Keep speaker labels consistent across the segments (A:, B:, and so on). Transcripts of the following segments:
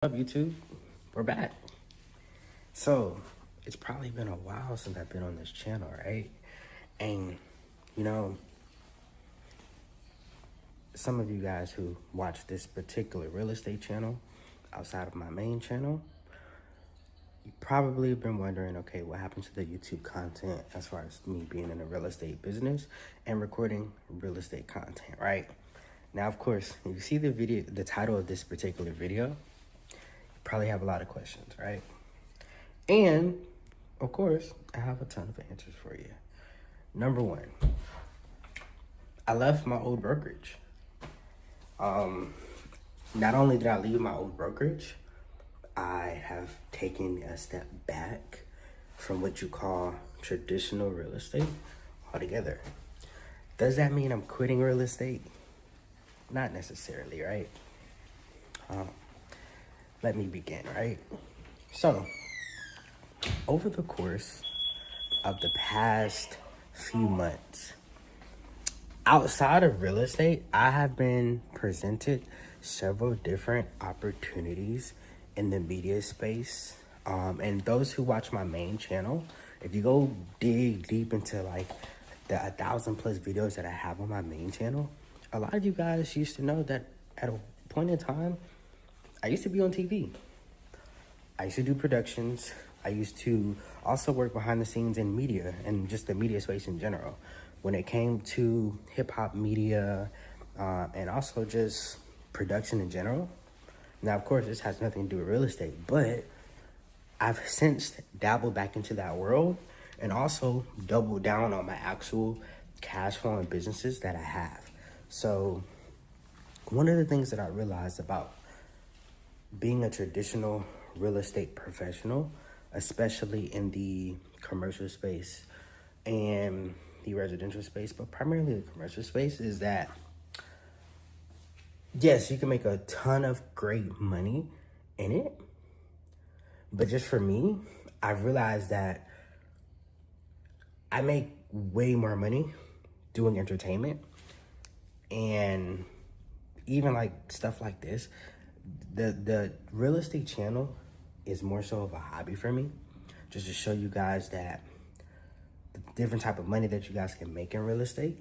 A: Up YouTube, we're back. So it's probably been a while since I've been on this channel, right? And you know, some of you guys who watch this particular real estate channel outside of my main channel, you probably been wondering, okay, what happened to the YouTube content as far as me being in the real estate business and recording real estate content, right? Now, of course, you see the title of this particular video, probably have a lot of questions, right? And of course, I have a ton of answers for you. Number one, I left my old brokerage. Not only did I leave my old brokerage, I have taken a step back from what you call traditional real estate altogether. Does that mean I'm quitting real estate? Not necessarily, right? Let me begin, right? So, over the course of the past few months, outside of real estate, I have been presented several different opportunities in the media space. And those who watch my main channel, if you go dig deep into like the 1,000+ videos that I have on my main channel, a lot of you guys used to know that at a point in time, I used to be on TV. I used to do productions. I used to also work behind the scenes in media and just the media space in general. When it came to hip hop media and also just production in general. Now, of course, this has nothing to do with real estate, but I've since dabbled back into that world and also doubled down on my actual cash flowing businesses that I have. So one of the things that I realized about being a traditional real estate professional, especially in the commercial space and the residential space, but primarily the commercial space, is that yes, you can make a ton of great money in it, but just for me, I've realized that I make way more money doing entertainment and even like stuff like this. The real estate channel is more so of a hobby for me, just to show you guys that the different type of money that you guys can make in real estate.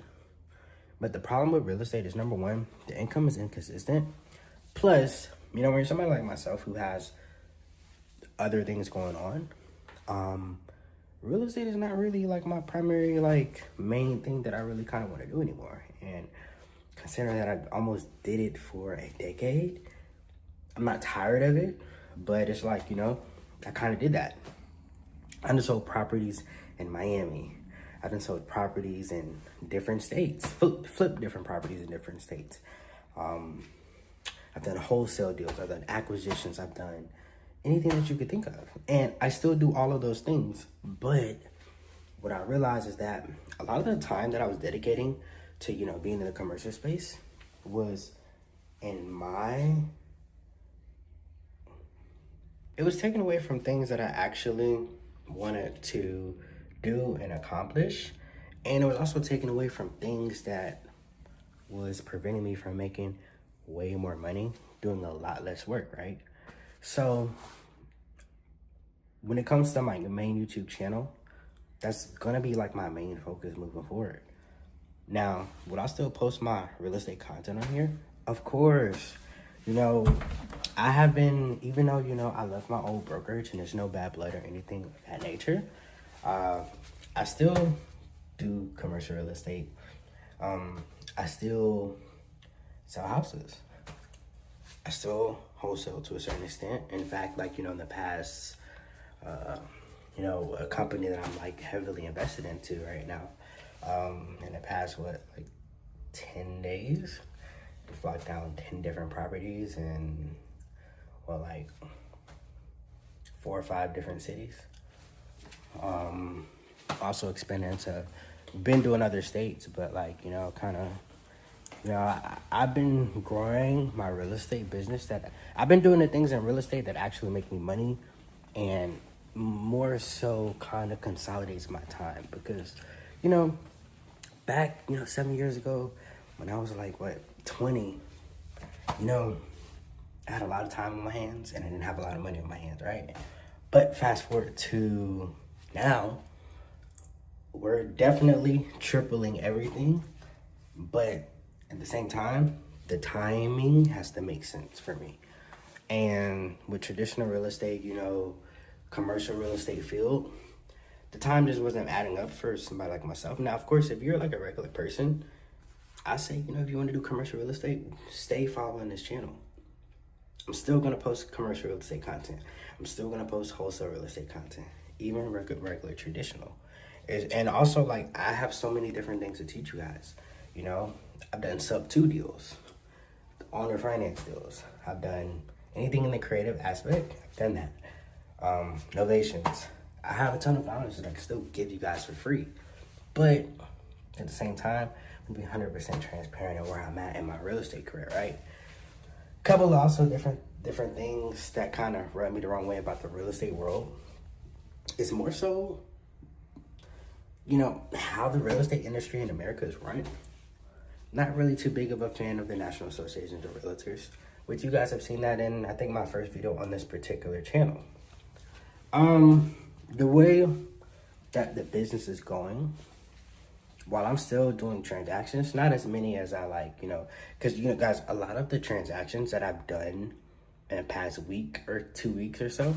A: But the problem with real estate is, number one, the income is inconsistent. Plus, you know, when you're somebody like myself who has other things going on, real estate is not really like my primary, like main thing that I really kind of want to do anymore. And considering that I almost did it for a decade, I'm not tired of it, but it's like, you know, I kind of did that. I done sold properties in Miami. I done sold properties in different states, flip different properties in different states. I've done wholesale deals, I've done acquisitions, I've done anything that you could think of. And I still do all of those things. But what I realized is that a lot of the time that I was dedicating to, you know, being in the commercial space was it was taken away from things that I actually wanted to do and accomplish. And it was also taken away from things that was preventing me from making way more money, doing a lot less work, right? So when it comes to my main YouTube channel, that's gonna be like my main focus moving forward. Now, would I still post my real estate content on here? Of course. You know, I have been, even though, you know, I left my old brokerage and there's no bad blood or anything of that nature, I still do commercial real estate. I still sell houses. I still wholesale to a certain extent. In fact, like, you know, in the past, you know, a company that I'm like heavily invested into right now, in the past, 10 days, we've locked down 10 different properties in, like 4 or 5 different cities. Also expanding to, been doing other states, but like, you know, kind of, you know, I've been growing my real estate business. That I've been doing the things in real estate that actually make me money, and more so kind of consolidates my time. Because, you know, back, you know, 7 years ago when I was like, 20, you know, I had a lot of time on my hands and I didn't have a lot of money on my hands, right? But fast forward to now, we're definitely tripling everything, but at the same time, the timing has to make sense for me. And with traditional real estate, you know, commercial real estate field, the time just wasn't adding up for somebody like myself. Now, of course, if you're like a regular person, I say, you know, if you want to do commercial real estate, stay following this channel. I'm still going to post commercial real estate content. I'm still going to post wholesale real estate content, even regular traditional. And also, like, I have so many different things to teach you guys. You know, I've done sub-2 deals, owner finance deals. I've done anything in the creative aspect. I've done that. Novations. I have a ton of knowledge that I can still give you guys for free. But at the same time, I'm be 100% transparent in where I'm at in my real estate career, right? Couple of also different things that kind of rub me the wrong way about the real estate world is more so, you know, how the real estate industry in America is run. Not really too big of a fan of the National Association of Realtors, which you guys have seen that in, I think, my first video on this particular channel. The way that the business is going, while I'm still doing transactions, not as many as I like, you know, because, you know, guys, a lot of the transactions that I've done in the past week or 2 weeks or so,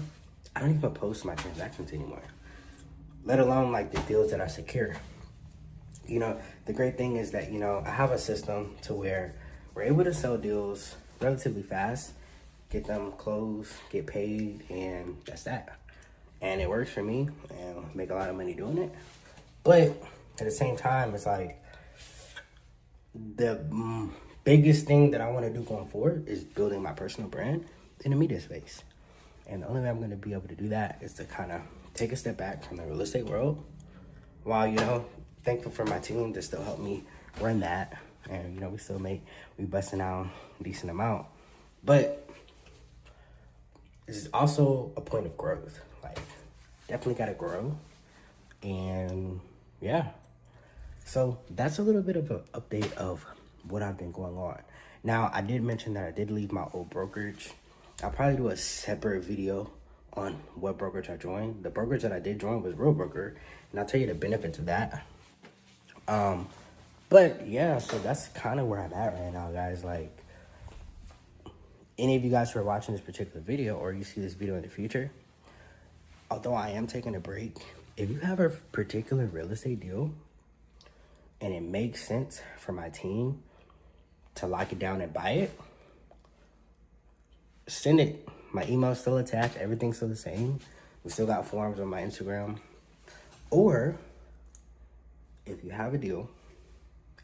A: I don't even post my transactions anymore, let alone like the deals that I secure. You know, the great thing is that, you know, I have a system to where we're able to sell deals relatively fast, get them closed, get paid, and that's that. And it works for me and make a lot of money doing it. But at the same time, it's like the biggest thing that I want to do going forward is building my personal brand in the media space. And the only way I'm going to be able to do that is to kind of take a step back from the real estate world while, you know, thankful for my team to still help me run that. And, you know, we busting out a decent amount. But this is also a point of growth. Like, definitely got to grow. And yeah. So that's a little bit of an update of what I've been going on. Now, I did mention that I did leave my old brokerage. I'll probably do a separate video on what brokerage I joined. The brokerage that I did join was Real Broker, and I'll tell you the benefits of that. But yeah, so that's kind of where I'm at right now, guys. Like, any of you guys who are watching this particular video, or you see this video in the future, although I am taking a break, if you have a particular real estate deal and it makes sense for my team to lock it down and buy it, send it. My email's still attached. Everything's still the same. We still got forms on my Instagram. Or if you have a deal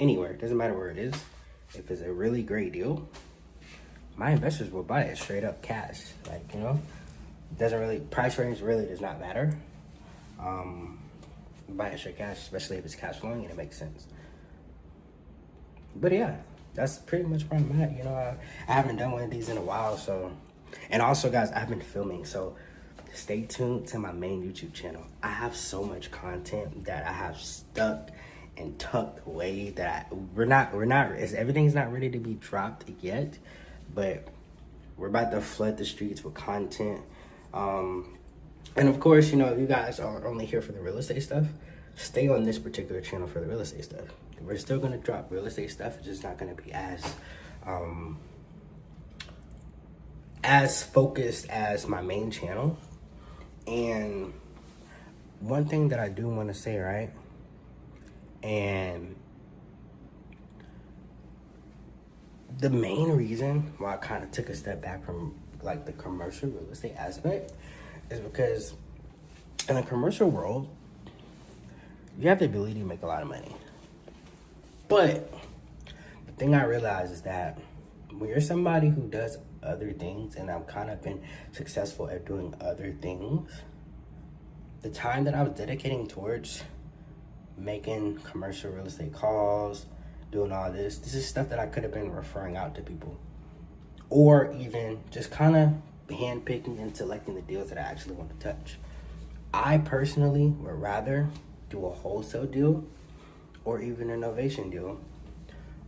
A: anywhere, it doesn't matter where it is, if it's a really great deal, my investors will buy it straight up cash. Like, you know, doesn't really, price range really does not matter. Buy it straight cash, especially if it's cash flowing and it makes sense. But yeah, that's pretty much where I'm at. You know, I haven't done one of these in a while, so. And also, guys, I've been filming, so stay tuned to my main YouTube channel. I have so much content that I have stuck and tucked away that everything's not ready to be dropped yet, but we're about to flood the streets with content. And of course, you know, if you guys are only here for the real estate stuff, stay on this particular channel for the real estate stuff. We're still gonna drop real estate stuff. It's just not gonna be as focused as my main channel. And one thing that I do want to say, right, and the main reason why I kind of took a step back from like the commercial real estate aspect is because in the commercial world, you have the ability to make a lot of money. But the thing I realized is that when you're somebody who does other things, and I've kind of been successful at doing other things, the time that I was dedicating towards making commercial real estate calls, doing all this is stuff that I could have been referring out to people, or even just kind of handpicking and selecting the deals that I actually want to touch. I personally would rather do a wholesale deal, or even an innovation deal,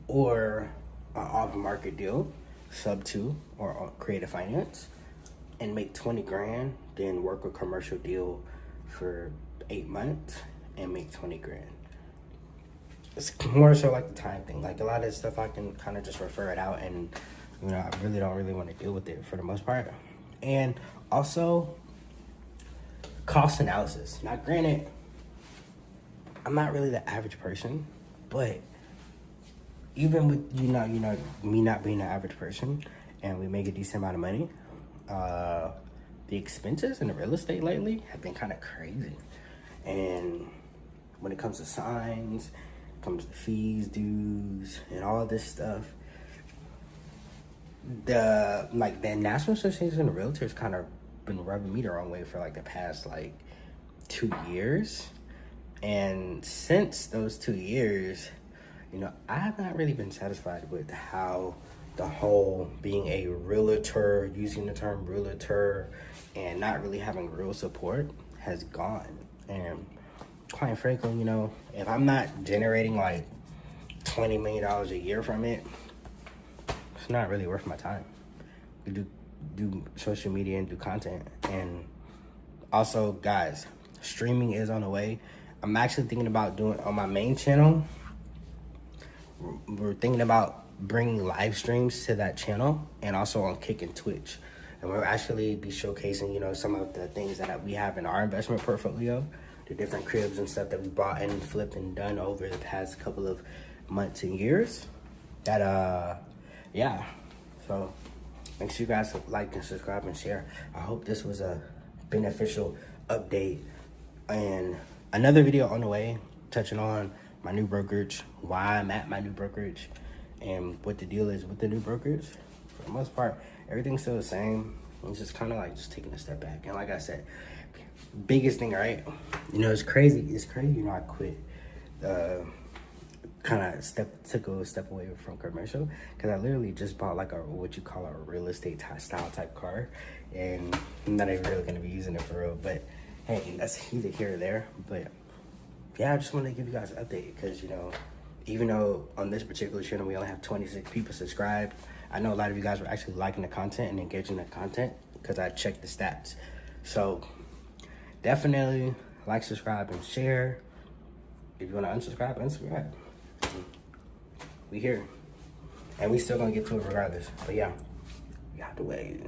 A: or an off-market deal, sub 2 or creative finance and make 20 grand, then work a commercial deal for 8 months and make 20 grand. It's more so like the time thing. Like a lot of this stuff I can kind of just refer it out, and I really don't want to deal with it for the most part. And also cost analysis. Now granted, I'm not really the average person, but even with me not being the average person and we make a decent amount of money, the expenses in the real estate lately have been kind of crazy. And when it comes to signs, comes to fees, dues, and all this stuff, the National Association of Realtors kind of been rubbing me the wrong way for like the past 2 years. And since those 2 years, I have not really been satisfied with how the whole being a realtor, using the term realtor, and not really having real support has gone. And quite frankly, if I'm not generating $20 million a year from it, it's not really worth my time. We do social media and do content. And also, guys, streaming is on the way. I'm actually thinking about doing on my main channel. We're thinking about bringing live streams to that channel, and also on Kick and Twitch. And we'll actually be showcasing, some of the things that we have in our investment portfolio, the different cribs and stuff that we bought and flipped and done over the past couple of months and years. Yeah. So make sure you guys like and subscribe and share. I hope this was a beneficial update. And another video on the way, touching on my new brokerage, why I'm at my new brokerage, and what the deal is with the new brokerage. For the most part, everything's still the same. It's just kind of just taking a step back. And like I said, biggest thing, right? It's crazy. I quit. Took a step away from commercial because I literally just bought what you call a real estate style type car, and I'm not even really gonna be using it for real. But hey, that's either here or there. But yeah, I just wanted to give you guys an update because even though on this particular channel we only have 26 people subscribed, I know a lot of you guys were actually liking the content and engaging the content because I checked the stats. So definitely like, subscribe, and share. If you want to unsubscribe. We here. And we still gonna get to it regardless. But yeah, you have to wait.